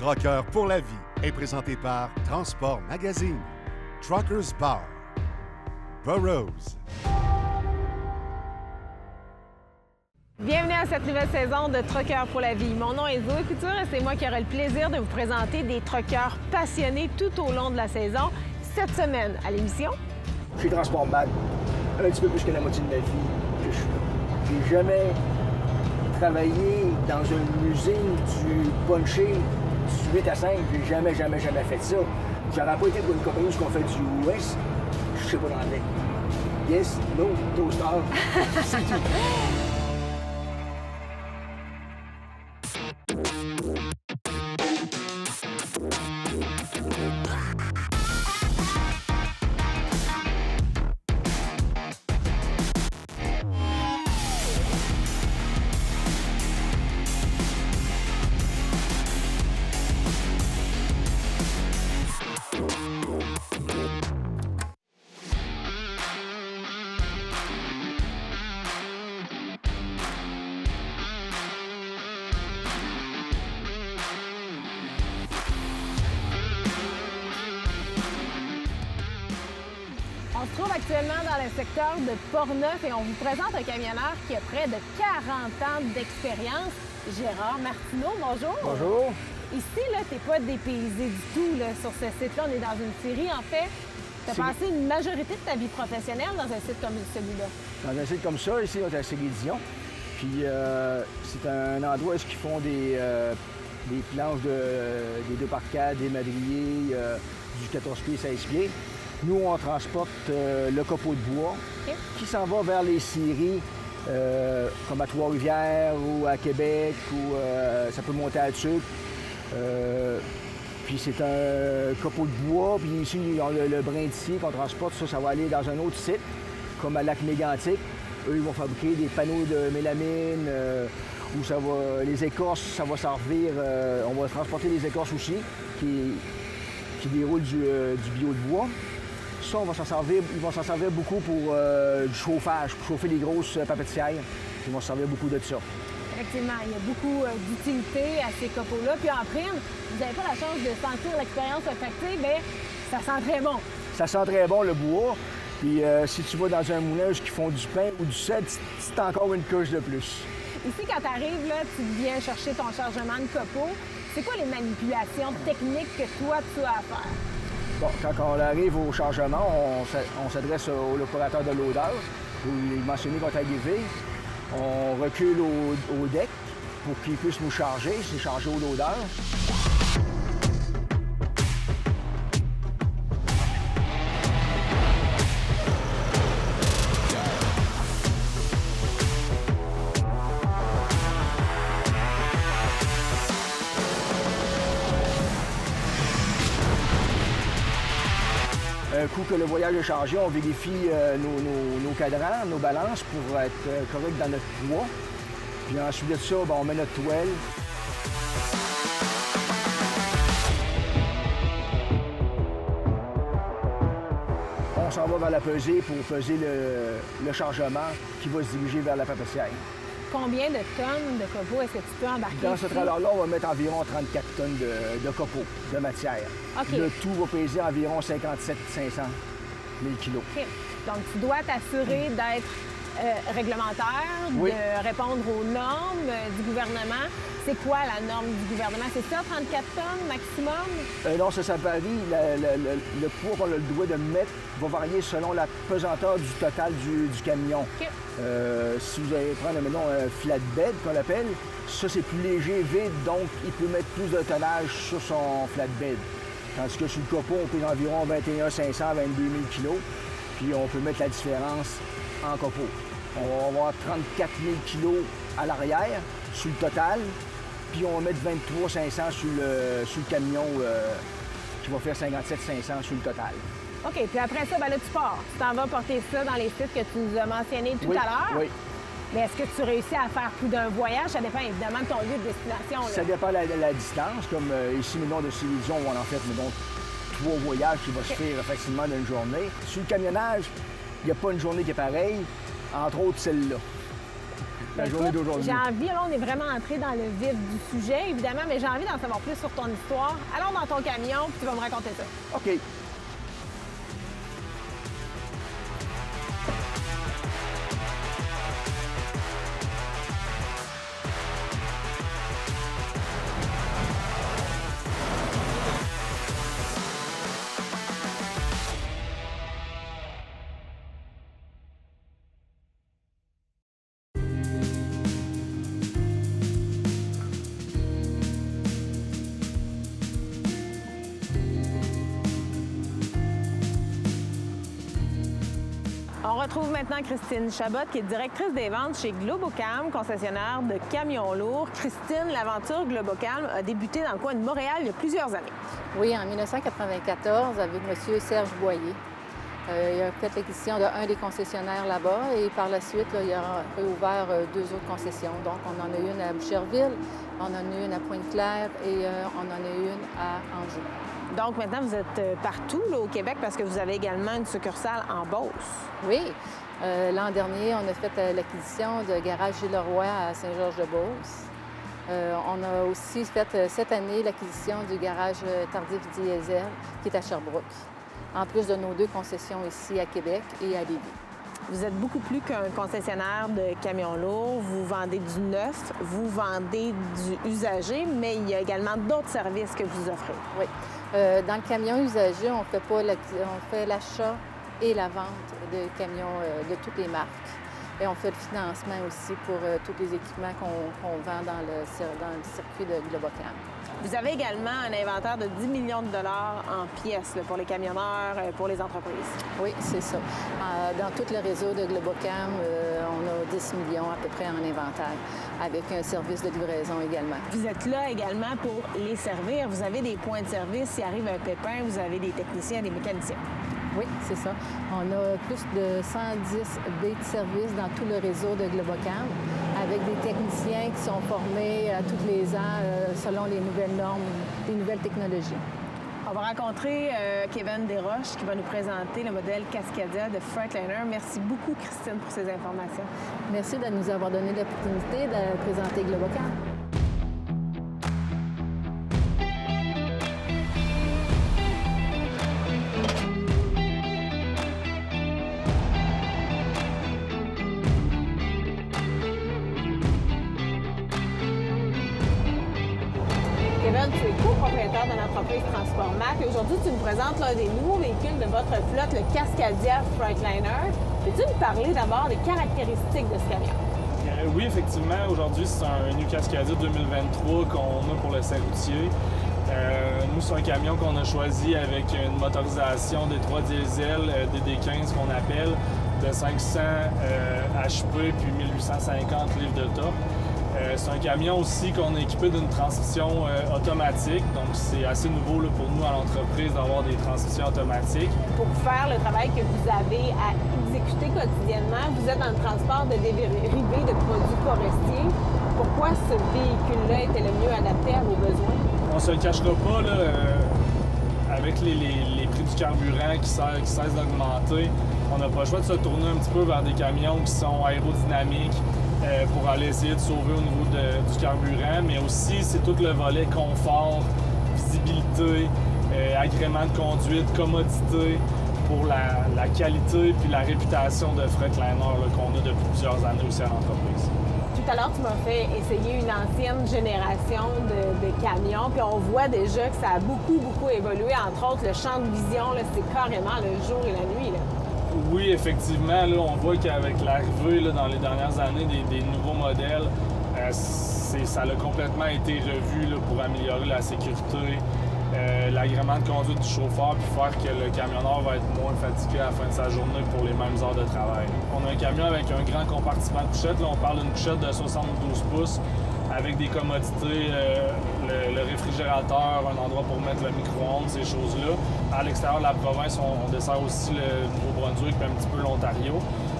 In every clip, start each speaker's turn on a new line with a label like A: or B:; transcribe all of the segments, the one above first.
A: Truckers pour la vie est présenté par Transport Magazine, Truckers Bar, Burroughs.
B: Bienvenue à cette nouvelle saison de Truckers pour la vie. Mon nom est Zoé Couture et c'est moi qui aurai le plaisir de vous présenter des truckers passionnés tout au long de la saison. Cette semaine, à l'émission...
C: Chez Transport Mag, un petit peu plus que la moitié de ma vie. J'ai jamais travaillé dans une usine du puncher du 8 à 5. J'ai jamais fait ça. J'aurais pas été pour une compagnie où on fait du US. Je sais pas l'anglais. Yes, no, toaster. C'est tout.
B: On se trouve actuellement dans le secteur de Portneuf et on vous présente un camionneur qui a près de 40 ans d'expérience, Gérard Martineau. Bonjour.
C: Bonjour.
B: Ici, là, t'es pas dépaysé du tout là, sur ce site-là. On est dans une série, en fait. Tu as passé une majorité de ta vie professionnelle dans un site comme celui-là.
C: Dans un site comme ça, ici, on est à Séguédion. Puis c'est un endroit où ils font des planches des 2x4, des madriers, du 14 pieds, 16 pieds. Nous, on transporte le copeau de bois qui s'en va vers les scieries, comme à Trois-Rivières ou à Québec, ou ça peut monter à Tuc. Puis c'est un copeau de bois, puis ici, le brin de scie qu'on transporte, ça va aller dans un autre site, comme à Lac-Mégantic. Eux, ils vont fabriquer des panneaux de mélamine, où ça va, les écorces, ça va servir, on va transporter les écorces aussi, qui déroulent du bio de bois. Ça, ils vont s'en servir beaucoup pour du chauffage, pour chauffer les grosses papetières. Ils vont se servir beaucoup de ça.
B: Effectivement, il y a beaucoup d'utilité à ces copeaux-là. Puis en prime, vous n'avez pas la chance de sentir l'expérience olfactive, mais ça sent très bon.
C: Ça sent très bon, le bois. Puis si tu vas dans un moulin qui font du pain ou du sel, c'est encore une couche de plus.
B: Ici, quand tu arrives, là, tu viens chercher ton chargement de copeaux. C'est quoi les manipulations techniques que toi, tu as à faire?
C: Bon, quand on arrive au chargement, on s'adresse au l'opérateur de loader. Il est mentionné qu'on est arrivé. On recule au deck pour qu'il puisse nous charger. C'est chargé au loader. Un coup que le voyage est chargé, on vérifie nos cadrans, nos balances pour être correct dans notre poids. Puis ensuite de ça, on met notre toile. On s'en va vers la pesée pour peser le chargement qui va se diriger vers la papetière.
B: Combien de tonnes de copeaux est-ce que tu peux embarquer?
C: Dans ce trailer-là, on va mettre environ 34 tonnes de copeaux, de matière.
B: Okay.
C: Le tout va peser environ 57 500 000 kilos.
B: Okay. Donc, tu dois t'assurer d'être réglementaire,
C: oui,
B: de répondre aux normes du gouvernement. C'est quoi la norme du gouvernement? C'est ça, 34 tonnes maximum?
C: Non, ça varie. Le poids qu'on a le droit de mettre va varier selon la pesanteur du total du camion.
B: Okay.
C: Si vous allez prendre, maintenant, un flatbed, qu'on l'appelle, ça, c'est plus léger, vide, donc il peut mettre plus de tonnage sur son flatbed. Tandis que sur le copeau, on pèse environ 21 500, 22 000 kilos, puis on peut mettre la différence en copeau. On va avoir 34 000 kilos à l'arrière, sur le total, puis on va mettre 23 500 sur le camion qui va faire 57 500 sur le total.
B: OK, puis après ça, ben là, tu pars. Tu t'en vas porter ça dans les sites que tu nous as mentionnés tout à l'heure.
C: Oui.
B: Mais est-ce que tu réussis à faire plus d'un voyage? Ça dépend évidemment de ton lieu de destination. Là.
C: Ça dépend de la distance. Comme ici, maintenant, de Séguédion, on en fait, mettons, 3 voyages qui vont se faire facilement dans une journée. Sur le camionnage, il n'y a pas une journée qui est pareille, entre autres celle-là. la journée d'aujourd'hui.
B: J'ai envie, là, on est vraiment entré dans le vif du sujet, évidemment, mais j'ai envie d'en savoir plus sur ton histoire. Allons dans ton camion, puis tu vas me raconter ça.
C: OK.
B: On retrouve maintenant Christine Chabot, qui est directrice des ventes chez Globocam, concessionnaire de camions lourds. Christine, l'aventure Globocam a débuté dans le coin de Montréal il y a plusieurs années.
D: Oui, en 1994, avec M. Serge Boyer. Il a fait l'acquisition d'un des concessionnaires là-bas et par la suite, là, il a réouvert 2 autres concessions. Donc, on en a une à Boucherville, on en a une à Pointe-Claire et on en a une à Anjou.
B: Donc, maintenant, vous êtes partout là, au Québec parce que vous avez également une succursale en Beauce.
D: Oui. L'an dernier, on a fait l'acquisition de Garage Gilles Leroy à Saint-Georges-de-Beauce. On a aussi fait cette année l'acquisition du garage Tardif Diesel qui est à Sherbrooke, en plus de nos 2 concessions ici à Québec et à Lévis.
B: Vous êtes beaucoup plus qu'un concessionnaire de camions lourds. Vous vendez du neuf, vous vendez du usagé, mais il y a également d'autres services que vous offrez.
D: Oui. Dans le camion usagé, on fait l'achat et la vente de camions de toutes les marques. Et on fait le financement aussi pour tous les équipements qu'on vend dans le circuit de Globocam.
B: Vous avez également un inventaire de 10 millions de dollars en pièces là, pour les camionneurs, pour les entreprises.
D: Oui, c'est ça. Dans tout le réseau de Globocam, on a 10 millions à peu près en inventaire, avec un service de livraison également.
B: Vous êtes là également pour les servir. Vous avez des points de service. S'il arrive un pépin, vous avez des techniciens, des mécaniciens.
D: Oui, c'est ça. On a plus de 110 baies de service dans tout le réseau de Globocam, avec des techniciens qui sont formés tous les ans selon les nouvelles normes, les nouvelles technologies.
B: On va rencontrer Kevin Desroches qui va nous présenter le modèle Cascadia de Freightliner. Merci beaucoup, Christine, pour ces informations.
D: Merci de nous avoir donné l'opportunité de présenter Globocam.
B: Kevin, tu es copropriétaire de l'entreprise Transport-Mac. Aujourd'hui, tu nous présentes l'un des nouveaux véhicules de votre flotte, le Cascadia Freightliner. Peux-tu nous parler d'abord des caractéristiques de ce camion?
E: Oui, effectivement. Aujourd'hui, c'est un New Cascadia 2023 qu'on a pour l'essai routier. Nous, c'est un camion qu'on a choisi avec une motorisation D3 diesel DD15 qu'on appelle, de 500 HP puis 1850 livres de torque. C'est un camion aussi qu'on a équipé d'une transmission automatique, donc c'est assez nouveau là, pour nous à l'entreprise d'avoir des transmissions automatiques.
B: Pour faire le travail que vous avez à exécuter quotidiennement, vous êtes dans le transport de dérivés de produits forestiers. Pourquoi ce véhicule-là était le mieux adapté à vos besoins?
E: On se le cachera pas, là, avec les prix du carburant qui cessent d'augmenter, on n'a pas le choix de se tourner un petit peu vers des camions qui sont aérodynamiques, pour aller essayer de sauver au niveau du carburant, mais aussi c'est tout le volet confort, visibilité, agrément de conduite, commodité pour la qualité puis la réputation de Freightliner qu'on a depuis plusieurs années aussi à l'entreprise.
B: Tout à l'heure, tu m'as fait essayer une ancienne génération de camions, puis on voit déjà que ça a beaucoup évolué. Entre autres, le champ de vision, c'est carrément le jour et la nuit. Là.
E: Oui, effectivement, là, on voit qu'avec l'arrivée dans les dernières années des nouveaux modèles, ça a complètement été revu là, pour améliorer la sécurité, l'agrément de conduite du chauffeur, puis faire que le camionneur va être moins fatigué à la fin de sa journée pour les mêmes heures de travail. On a un camion avec un grand compartiment de couchette. Là, on parle d'une couchette de 72 pouces avec des commodités, le réfrigérateur, un endroit pour mettre le micro-ondes, ces choses-là. À l'extérieur de la province, on dessert aussi le Nouveau-Brunswick puis un petit peu l'Ontario.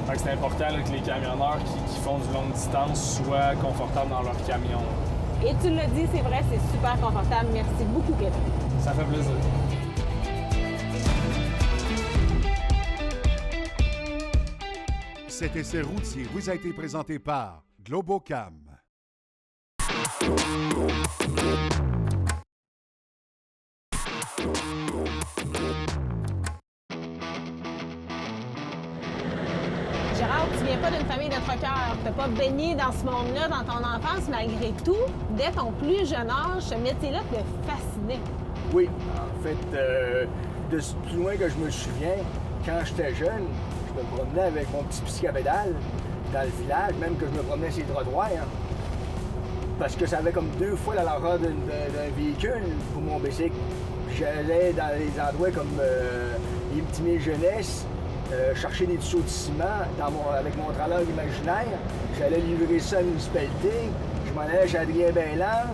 E: Fait que c'est important là, que les camionneurs qui font du longue distance soient confortables dans leur camion.
B: Et tu l'as dit, c'est vrai, c'est super confortable. Merci beaucoup, Kevin.
E: Ça fait plaisir.
A: Cet essai routier vous a été présenté par Globocam.
B: Gérard, tu viens pas d'une famille de truckers. Tu n'as pas baigné dans ce monde-là dans ton enfance. Malgré tout, dès ton plus jeune âge, ce métier-là te fascinait.
C: Oui, en fait, de plus loin que je me souviens, quand j'étais jeune, je me promenais avec mon petit bicycle à pédale dans le village, même que je me promenais sur les trottoirs, hein, parce que ça avait comme 2 fois la largeur d'un véhicule pour mon bicycle. J'allais dans les endroits comme les petits milles jeunesse, chercher des tuyaux de ciment avec mon trailer imaginaire. J'allais livrer ça à la municipalité. Je m'en allais chez Adrien Belland.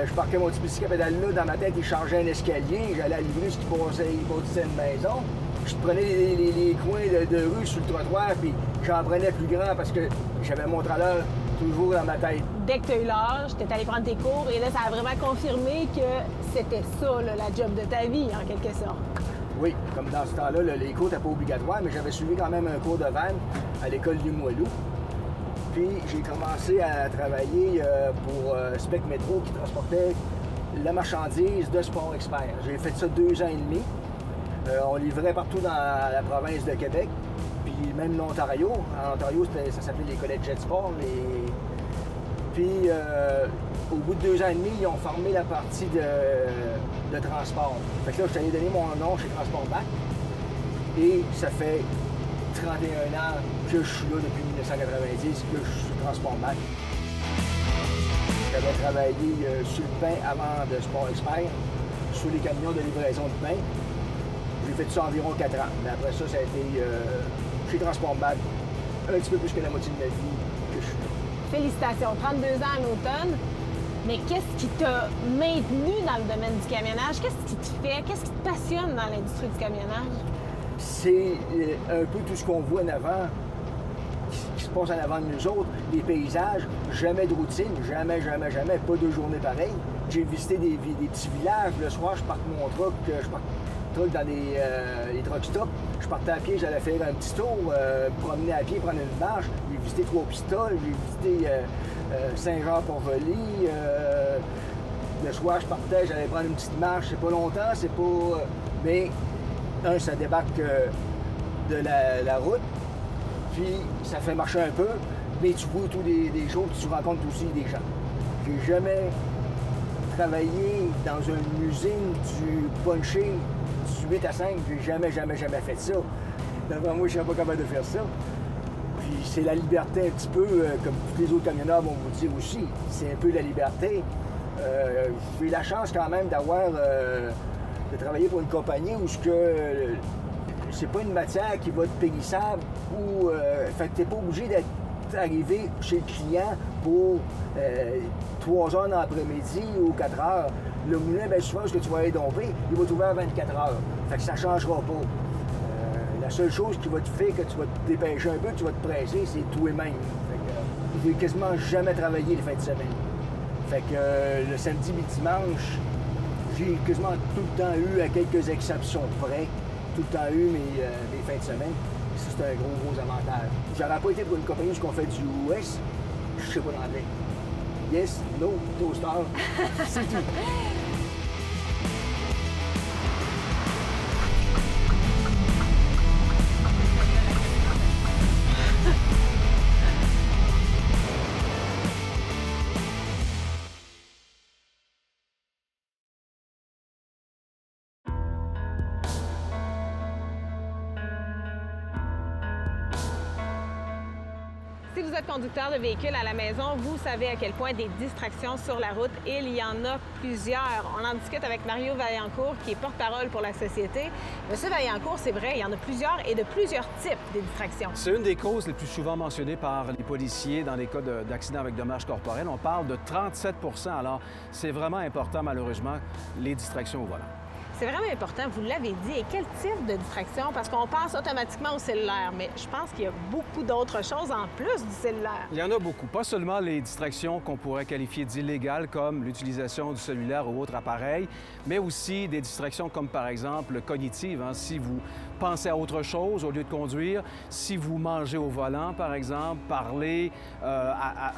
C: Je parquais mon petit bicycle à pédale là, dans ma tête, il chargeait un escalier. J'allais à livrer ce qui bâtissait une maison. Je prenais les coins de rue sur le trottoir, puis j'en prenais plus grand parce que j'avais mon trailer toujours dans ma tête.
B: Dès que tu as eu l'âge, tu es allé prendre tes cours et là, ça a vraiment confirmé que c'était ça, là, la job de ta vie, en quelque sorte.
C: Oui, comme dans ce temps-là, les cours n'étaient pas obligatoires, mais j'avais suivi quand même un cours de van à l'école du Moilou. Puis j'ai commencé à travailler pour Spec Métro qui transportait la marchandise de Sport Expert. J'ai fait ça 2 ans et demi. On livrait partout dans la province de Québec, puis même l'Ontario. En Ontario, ça s'appelait les collèges Jet Sport. Puis au bout de 2 ans et demi, ils ont formé la partie de transport. Fait que là, je suis allé donner mon nom chez Transport Bac. Et ça fait 31 ans que je suis là depuis 1990, que je suis Transport Bac. J'avais travaillé sur le pain avant de Sport Expert, sur les camions de livraison de pain. J'ai fait ça environ 4 ans. Mais après ça, ça a été chez Transport Bac, un petit peu plus que la moitié de ma vie que je suis là.
B: Félicitations, 32 ans à l'automne. Mais qu'est-ce qui t'a maintenu dans le domaine du camionnage? Qu'est-ce qui te fait? Qu'est-ce qui te passionne dans l'industrie du camionnage?
C: C'est un peu tout ce qu'on voit en avant, qui se passe en avant de nous autres, les paysages, jamais de routine, jamais, pas 2 journées pareilles. J'ai visité des petits villages, le soir, je partais mon truck, dans les truck stops. Je partais à pied, j'allais faire un petit tour, promener à pied, prendre une marche. J'ai visité Trois-Pistoles, j'ai visité Saint-Jean-Port-Joli. Le soir, je partais, j'allais prendre une petite marche. C'est pas longtemps, c'est pas... mais, ça débarque de la route, puis ça fait marcher un peu, mais tu vois tous des jours, puis tu rencontres aussi des gens. J'ai jamais travaillé dans une usine du puncher du 8 à 5, j'ai jamais fait ça. Devant moi, je ne serais pas capable de faire ça. Puis c'est la liberté un petit peu, comme tous les autres camionneurs vont vous dire aussi, c'est un peu la liberté. J'ai eu la chance quand même de travailler pour une compagnie où c'est pas une matière qui va être périssable ou fait que t'es pas obligé d'être arrivé chez le client pour 3 heures dans l'après-midi ou 4 heures. Le moulin, bien souvent, ce que tu vas aller domper, il va être ouvert 24 heures. Fait que ça changera pas. La seule chose qui va te faire que tu vas te dépêcher un peu, que tu vas te presser, c'est toi-même. Je n'ai quasiment jamais travaillé les fins de semaine. Fait que le samedi et le dimanche, j'ai quasiment tout le temps eu, à quelques exceptions près, tout le temps eu mes fins de semaine. Ça, c'est un gros avantage. J'aurais pas été pour une compagnie où on fait du US, je sais pas l'anglais. Yes, no, toaster, c'est tout.
B: Si vous êtes conducteur de véhicule à la maison, vous savez à quel point des distractions sur la route, il y en a plusieurs. On en discute avec Mario Vaillancourt, qui est porte-parole pour la société. Monsieur Vaillancourt, c'est vrai, il y en a plusieurs et de plusieurs types de distractions.
F: C'est une des causes les plus souvent mentionnées par les policiers dans les cas d'accidents avec dommages corporels. On parle de 37 %. Alors, c'est vraiment important, malheureusement, les distractions au volant.
B: C'est vraiment important, vous l'avez dit. Et quel type de distraction? Parce qu'on pense automatiquement au cellulaire, mais je pense qu'il y a beaucoup d'autres choses en plus du cellulaire.
F: Il y en a beaucoup. Pas seulement les distractions qu'on pourrait qualifier d'illégales, comme l'utilisation du cellulaire ou autre appareil, mais aussi des distractions comme, par exemple, cognitives. Hein. Si vous pensez à autre chose au lieu de conduire, si vous mangez au volant, par exemple, parler,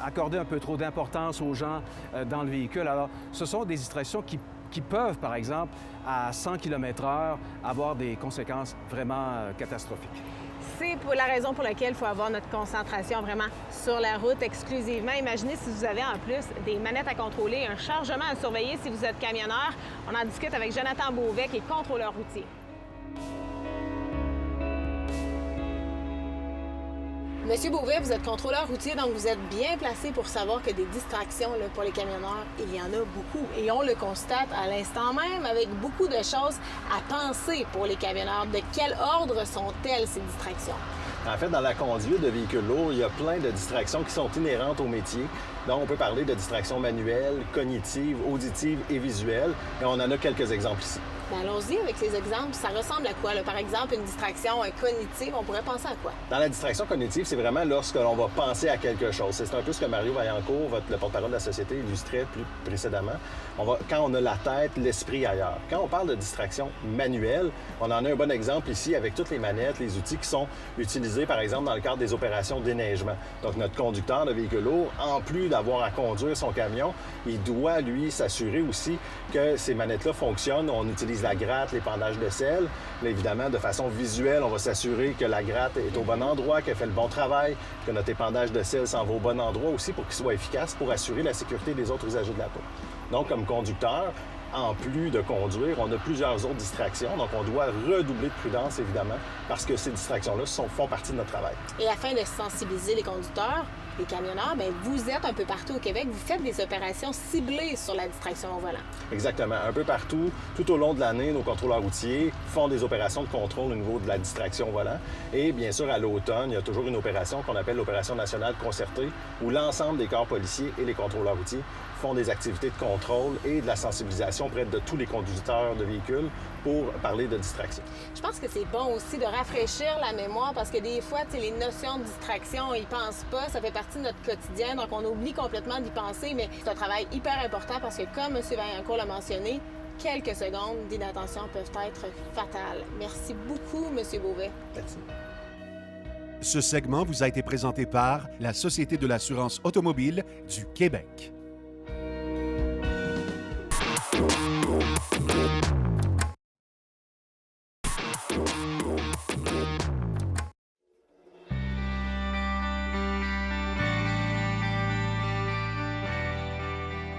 F: accorder un peu trop d'importance aux gens dans le véhicule. Alors, ce sont des distractions qui peuvent, par exemple, à 100 km/h, avoir des conséquences vraiment catastrophiques.
B: C'est pour la raison pour laquelle il faut avoir notre concentration vraiment sur la route exclusivement. Imaginez si vous avez en plus des manettes à contrôler, un chargement à surveiller si vous êtes camionneur. On en discute avec Jonathan Beauvais, qui est contrôleur routier. Monsieur Beauvais, vous êtes contrôleur routier, donc vous êtes bien placé pour savoir que des distractions là, pour les camionneurs, il y en a beaucoup. Et on le constate à l'instant même avec beaucoup de choses à penser pour les camionneurs. De quel ordre sont-elles, ces distractions?
G: En fait, dans la conduite de véhicules lourds, il y a plein de distractions qui sont inhérentes au métier. Donc, on peut parler de distractions manuelles, cognitives, auditives et visuelles. Et on en a quelques exemples ici.
B: Bien, allons-y avec ces exemples. Ça ressemble à quoi? Là? Par exemple, une distraction cognitive, on pourrait penser à quoi?
G: Dans la distraction cognitive, c'est vraiment lorsque l'on va penser à quelque chose. C'est un peu ce que Mario Vaillancourt, le porte-parole de la société, illustrait plus précédemment. Quand on a la tête, l'esprit ailleurs. Quand on parle de distraction manuelle, on en a un bon exemple ici avec toutes les manettes, les outils qui sont utilisés, par exemple, dans le cadre des opérations de déneigement. Donc, notre conducteur de véhicule lourd, en plus d'avoir à conduire son camion, il doit, lui, s'assurer aussi que ces manettes-là fonctionnent. On utilise la gratte, l'épandage de sel. Là, évidemment, de façon visuelle, on va s'assurer que la gratte est au bon endroit, qu'elle fait le bon travail, que notre épandage de sel s'en va au bon endroit aussi pour qu'il soit efficace pour assurer la sécurité des autres usagers de la route. Donc, comme conducteur, en plus de conduire, on a plusieurs autres distractions. Donc, on doit redoubler de prudence, évidemment, parce que ces distractions-là font partie de notre travail.
B: Et afin de sensibiliser les conducteurs, les camionneurs, bien, vous êtes un peu partout au Québec. Vous faites des opérations ciblées sur la distraction au volant.
G: Exactement. Un peu partout, tout au long de l'année, nos contrôleurs routiers font des opérations de contrôle au niveau de la distraction au volant. Et bien sûr, à l'automne, il y a toujours une opération qu'on appelle l'opération nationale concertée, où l'ensemble des corps policiers et les contrôleurs routiers font des activités de contrôle et de la sensibilisation auprès de tous les conducteurs de véhicules pour parler de distraction. Je
B: pense que c'est bon aussi de rafraîchir la mémoire parce que des fois, les notions de distraction, on y pense pas, ça fait partie de notre quotidien, donc on oublie complètement d'y penser, mais c'est un travail hyper important parce que, comme M. Vaillancourt l'a mentionné, quelques secondes d'inattention peuvent être fatales. Merci beaucoup, M. Beauvais.
G: Merci.
A: Ce segment vous a été présenté par la Société de l'assurance automobile du Québec.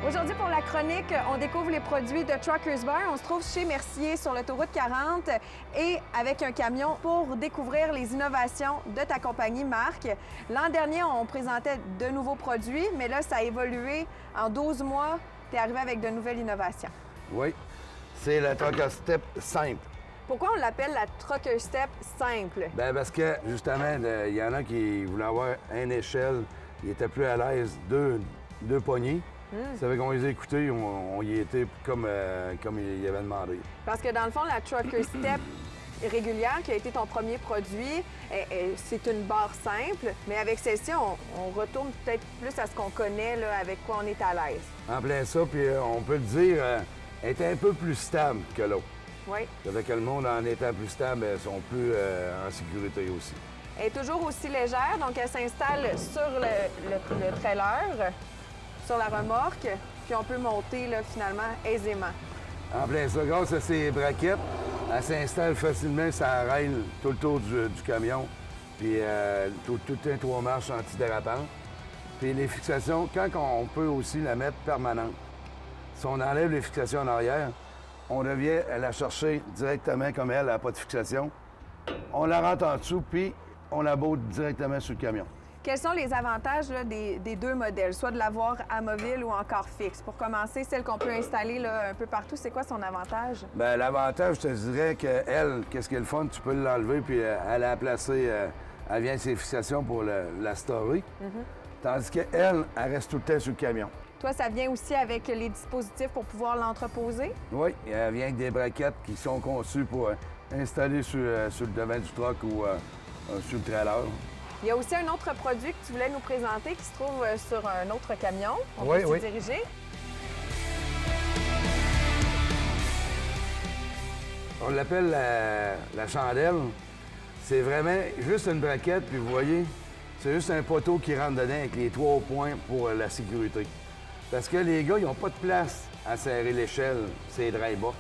H: Aujourd'hui, pour la chronique, on découvre les produits de Truckers Bar. On se trouve chez Mercier sur l'autoroute 40 et avec un camion pour découvrir les innovations de ta compagnie, Marc. L'an dernier, on présentait de nouveaux produits, mais là, ça a évolué. En 12 mois, tu es arrivé avec de nouvelles innovations.
I: Oui, c'est la Trucker Step simple.
H: Pourquoi on l'appelle la Trucker Step simple?
I: Bien, parce que, justement, il y en a qui voulaient avoir une échelle. Ils étaient plus à l'aise, deux poignées. Ça fait qu'on les a écoutés, on y était comme il avait demandé.
H: Parce que dans le fond, la Trucker Step régulière, qui a été ton premier produit, c'est une barre simple, mais avec celle-ci, on retourne peut-être plus à ce qu'on connaît, là, avec quoi on est à l'aise.
I: En plein ça, puis on peut le dire, elle est un peu plus stable que l'autre.
H: Oui.
I: Ça fait que le monde, en étant plus stable, elles sont plus en sécurité aussi.
H: Elle est toujours aussi légère, donc elle s'installe sur le trailer, sur la remorque, puis on peut monter là, finalement aisément.
I: En plein ça, grâce à ces braquettes, elle s'installe facilement, ça rail tout le tour du camion, puis tout un 3 marches antidérapant. Puis les fixations, quand on peut aussi la mettre permanente. Si on enlève les fixations en arrière, on revient à la chercher directement comme elle n'a pas de fixation. On la rentre en dessous, puis on la botte directement sur le camion.
H: Quels sont les avantages là, des deux modèles, soit de l'avoir amovible ou encore fixe? Pour commencer, celle qu'on peut installer là, un peu partout, c'est quoi son avantage? Bien,
I: l'avantage, je te dirais qu'elle, qu'est-ce qui est le fun, tu peux l'enlever puis elle a placé, elle vient de ses fixations pour la storer. Tandis qu'elle, elle reste tout le temps sur le camion.
H: Toi, ça vient aussi avec les dispositifs pour pouvoir l'entreposer?
I: Oui, elle vient avec des braquettes qui sont conçues pour installer sur le devant du truck ou sur le trailer.
H: Il y a aussi un autre produit que tu voulais nous présenter qui se trouve sur un autre camion. On
I: Oui,
H: peut
I: oui.
H: s'y diriger.
I: On l'appelle la chandelle. C'est vraiment juste une braquette, puis vous voyez, c'est juste un poteau qui rentre dedans avec les 3 points pour la sécurité. Parce que les gars, ils n'ont pas de place à serrer l'échelle, c'est dry box.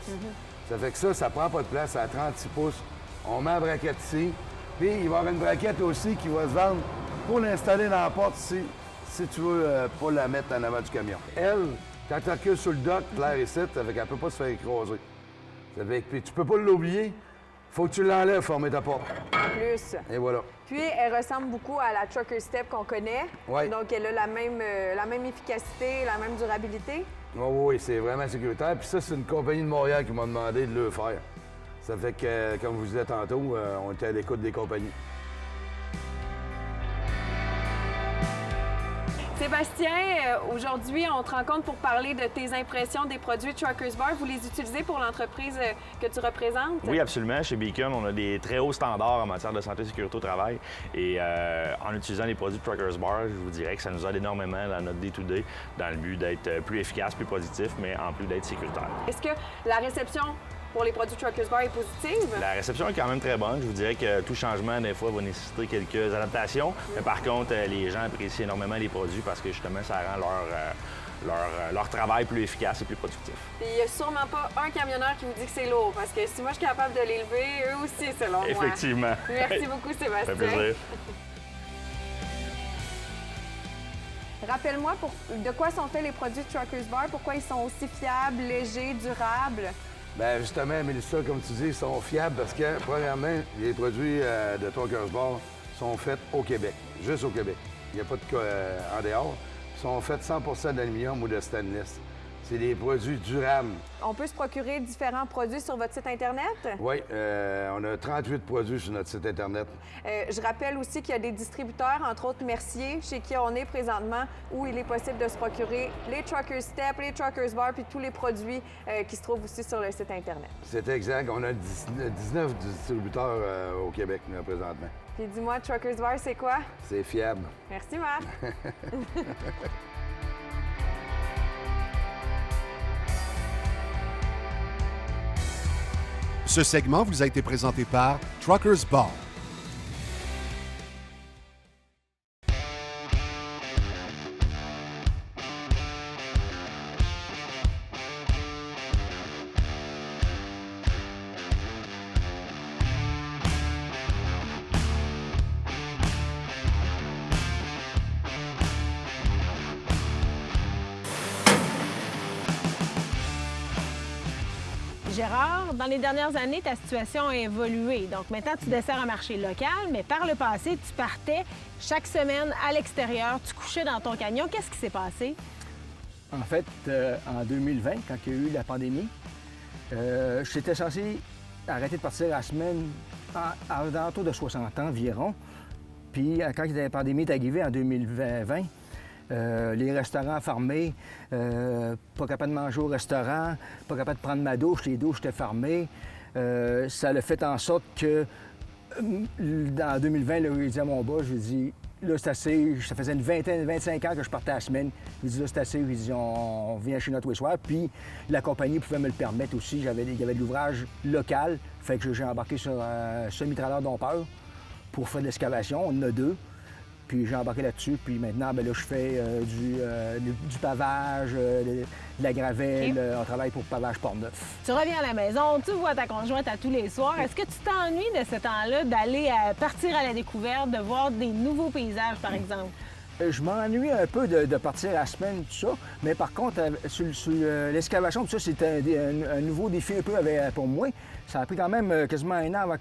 I: Ça fait que ça prend pas de place à 36 pouces. On met la braquette ici, puis il va y avoir une braquette aussi qui va se vendre pour l'installer dans la porte ici, si tu veux pas la mettre en avant du camion. Elle, quand tu recules sur le dock, l'air ici, ça fait qu'elle peut pas se faire écraser. Ça fait que, puis tu peux pas l'oublier, faut que tu l'enlèves, former ta porte.
H: En plus.
I: Et voilà.
H: Puis, elle ressemble beaucoup à la Trucker Step qu'on connaît.
I: Oui.
H: Donc, elle a la même efficacité, la même durabilité.
I: Oh, oui, c'est vraiment sécuritaire. Puis ça, c'est une compagnie de Montréal qui m'a demandé de le faire. Ça fait que, comme je vous disais tantôt, on était à l'écoute des compagnies.
H: Sébastien, aujourd'hui, on te rencontre pour parler de tes impressions des produits Truckers Bar. Vous les utilisez pour l'entreprise que tu représentes?
J: Oui, absolument. Chez Beacon, on a des très hauts standards en matière de santé et sécurité au travail. Et en utilisant les produits Truckers Bar, je vous dirais que ça nous aide énormément dans notre day-to-day, dans le but d'être plus efficace, plus positif, mais en plus d'être sécuritaire.
H: Est-ce que la réception pour les produits Truckers Bar est positive?
J: La réception est quand même très bonne. Je vous dirais que tout changement, des fois, va nécessiter quelques adaptations. Mais par contre, les gens apprécient énormément les produits parce que, justement, ça rend leur travail plus efficace et plus productif.
H: Il n'y a sûrement pas un camionneur qui vous dit que c'est lourd, parce que si moi, je suis capable de l'élever, eux aussi, selon moi.
J: Effectivement.
H: Merci beaucoup, Sébastien.
J: Ça fait plaisir.
H: Rappelle-moi de quoi sont faits les produits Truckers Bar, pourquoi ils sont aussi fiables, légers, durables?
I: Bien, justement, Mélissa, comme tu dis, ils sont fiables parce que, premièrement, les produits de Truckers Bar sont faits au Québec, juste au Québec. Il n'y a pas de cas en dehors. Ils sont faits 100 d'aluminium ou de stainless. C'est des produits durables.
H: On peut se procurer différents produits sur votre site Internet?
I: Oui, on a 38 produits sur notre site Internet.
H: Je rappelle aussi qu'il y a des distributeurs, entre autres Mercier, chez qui on est présentement, où il est possible de se procurer les Truckers Step, les Truckers Bar, puis tous les produits qui se trouvent aussi sur le site Internet.
I: C'est exact. On a 19 distributeurs au Québec, là, présentement.
H: Puis dis-moi, Truckers Bar, c'est quoi?
I: C'est fiable.
H: Merci, Marc.
A: Ce segment vous a été présenté par Truckers Bar.
B: Gérard, dans les dernières années, ta situation a évolué. Donc maintenant, tu desserres un marché local, mais par le passé, tu partais chaque semaine à l'extérieur, tu couchais dans ton camion. Qu'est-ce qui s'est passé?
C: En fait, en 2020, quand il y a eu la pandémie, j'étais censé arrêter de partir la semaine à l'entour de 60 ans environ. Puis quand la pandémie est arrivée en 2020, les restaurants fermés, pas capable de manger au restaurant, pas capable de prendre ma douche, les douches étaient fermées. Ça a fait en sorte que, en 2020, là, j'ai dit à mon boss, je lui ai dit, là, c'est assez, ça faisait une 25 ans que je partais à la semaine. Il dit, là, c'est assez, il dit, on vient chez nous tous les soirs. Puis la compagnie pouvait me le permettre aussi. Il y avait de l'ouvrage local, fait que j'ai embarqué sur un semi-trailer dompeur pour faire de l'excavation. On en a 2. Puis j'ai embarqué là-dessus, puis maintenant, bien là, je fais du pavage, de la gravelle.
B: Okay.
C: On travaille pour Pavage Portneuf.
B: Tu reviens à la maison, tu vois ta conjointe à tous les soirs. Est-ce que tu t'ennuies de ce temps-là d'aller partir à la découverte, de voir des nouveaux paysages, par exemple?
C: Je m'ennuie un peu de partir à la semaine, tout ça. Mais par contre, sur l'excavation, tout ça, c'était un nouveau défi un peu pour moi. Ça a pris quand même quasiment un an avant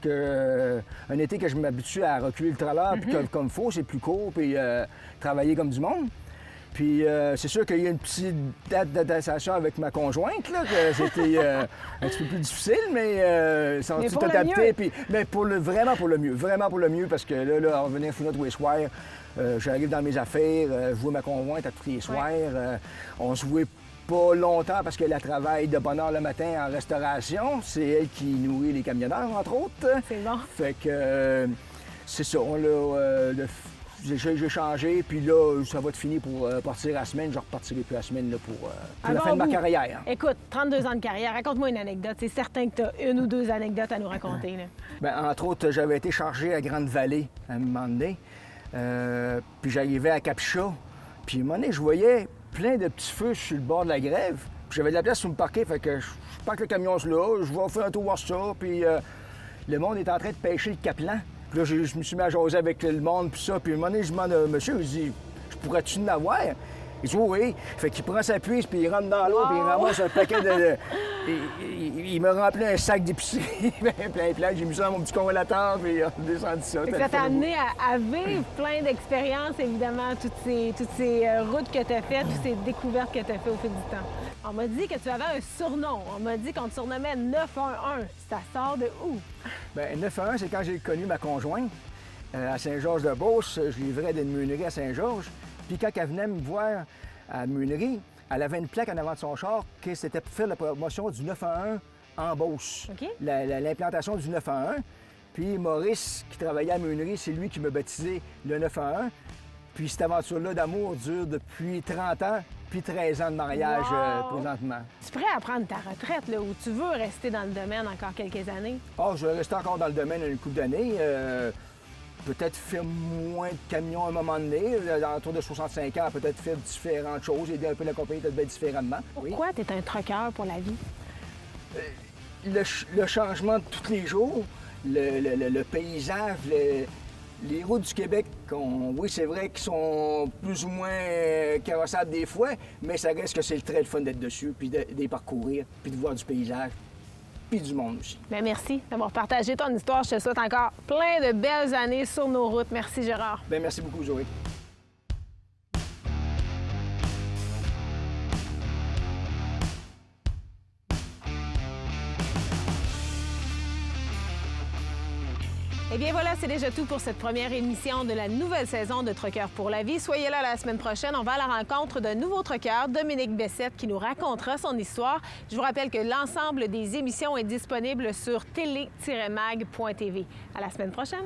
C: un été que je m'habitue à reculer le trailer, puis comme il faut, c'est plus court, puis travailler comme du monde. Puis c'est sûr qu'il y a une petite date d'adaptation avec ma conjointe, là, que c'était un petit peu plus difficile, mais ils sont tout adaptés. Puis, mais vraiment pour le mieux, parce que là on revenait à Founot tous les soirs. J'arrive dans mes affaires, je vois ma conjointe à tous les soirs. On se voit pas longtemps parce qu'elle travaille de bonne heure le matin en restauration. C'est elle qui nourrit les camionneurs, entre autres.
B: C'est bon.
C: Fait que c'est ça, j'ai changé, puis là, ça va être fini pour partir la semaine. Je repartirai plus la semaine là, pour la fin de ma carrière.
B: Écoute, 32 ans de carrière, raconte-moi une anecdote. C'est certain que tu as une ou deux anecdotes à nous raconter. Là.
C: Bien, entre autres, j'avais été chargé à Grande-Vallée à un moment donné. Puis j'arrivais à Capcha. Puis à un moment donné, je voyais plein de petits feux sur le bord de la grève. Puis j'avais de la place pour me parquer, fait que je parque le camion là, je vais faire un tour voir ça, puis le monde est en train de pêcher le caplan. Puis là, je me suis mis à jaser avec le monde, puis ça. Puis à un moment donné, je demande à monsieur, je dis, je pourrais-tu en avoir? Il dit oui. Fait qu'il prend sa puce, puis il rentre dans l'eau, puis il ramasse un paquet de... Il me remplit un sac d'épicerie, plein. J'ai mis ça dans mon petit congélateur, puis il a descendu ça.
B: Ça t'a amené à vivre plein d'expériences, évidemment, toutes ces routes que tu as faites, toutes ces découvertes que tu as faites au fil du temps. On m'a dit que tu avais un surnom. On m'a dit qu'on te surnommait 911. Ça sort de où? Bien, 911, c'est quand j'ai connu ma conjointe à Saint-Georges-de-Beauce. Je livrais d'une meunerie à Saint-Georges. Puis quand elle venait me voir à la meunerie, elle avait une plaque en avant de son char que c'était pour faire la promotion du 911 en Beauce. OK.
C: L'implantation du 911. Puis Maurice, qui travaillait à la meunerie, c'est lui qui m'a baptisé le 911. Puis cette aventure-là d'amour dure depuis 30 ans, puis 13 ans de mariage présentement. Tu es prêt à prendre ta retraite, là, ou tu veux rester dans le domaine encore quelques années? Ah, je vais rester encore dans le domaine une couple d'années. Peut-être faire moins de camions à un moment donné, autour de 65 ans, peut-être faire différentes choses, aider un peu la compagnie peut-être bien différemment. Pourquoi tu es un trucker pour la vie? Le changement de tous les jours, le paysage, les routes du Québec, oui, c'est vrai qu'ils sont plus ou moins carrossables des fois, mais ça reste que c'est très le fun d'être dessus, puis de les parcourir, puis de voir du paysage. Puis du monde aussi. Bien, merci d'avoir partagé ton histoire. Je te souhaite encore plein de belles années sur nos routes. Merci, Gérard. Bien, merci beaucoup, Zoé. Eh bien voilà, c'est déjà tout pour cette première émission de la nouvelle saison de Truckers pour la vie. Soyez là la semaine prochaine. On va à la rencontre d'un nouveau trucker, Dominique Bessette, qui nous racontera son histoire. Je vous rappelle que l'ensemble des émissions est disponible sur télé-mag.tv. À la semaine prochaine.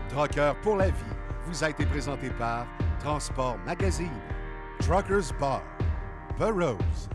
A: Truckers pour la vie vous a été présenté par Transport Magazine, Truckers Bar, Burroughs,